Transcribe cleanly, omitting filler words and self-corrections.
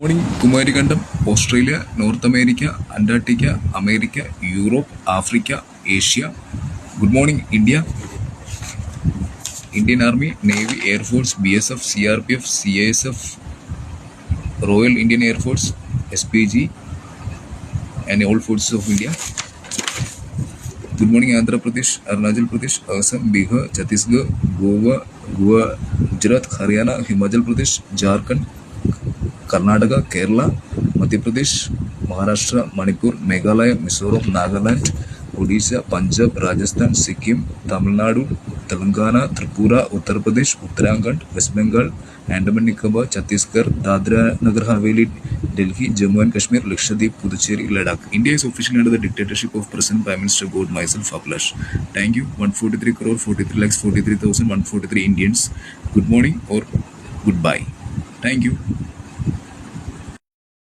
Morning Kumarikandam, Australia, North America, Antarctica, America, Europe, Africa, Asia. Good morning India. Indian army, navy, air force, BSF, CRPF, CISF, royal Indian air force, SPG and all forces of India. Good morning Andhra Pradesh, Arunachal Pradesh, Assam, Bihar, Chhattisgarh, Goa, Gujarat, Haryana, Himachal Pradesh, Jharkhand, Karnataka, Kerala, Madhya Pradesh, Maharashtra, Manipur, Meghalaya, Mizoram, Nagaland, Odisha, Punjab, Rajasthan, Sikkim, Tamil Nadu, Telangana, Tripura, Uttar Pradesh, Uttarakhand, West Bengal, Andaman Nicobar, Chhattisgarh, Dadra Nagar Haveli, Delhi, Jammu and Kashmir, Lakshadweep, Puducherry, Ladakh. India is officially under the dictatorship of President Prime Minister God, myself, Ablash. Thank you. 143 crore, 43 lakhs, 43,143 Indians. Good morning or goodbye. Thank you.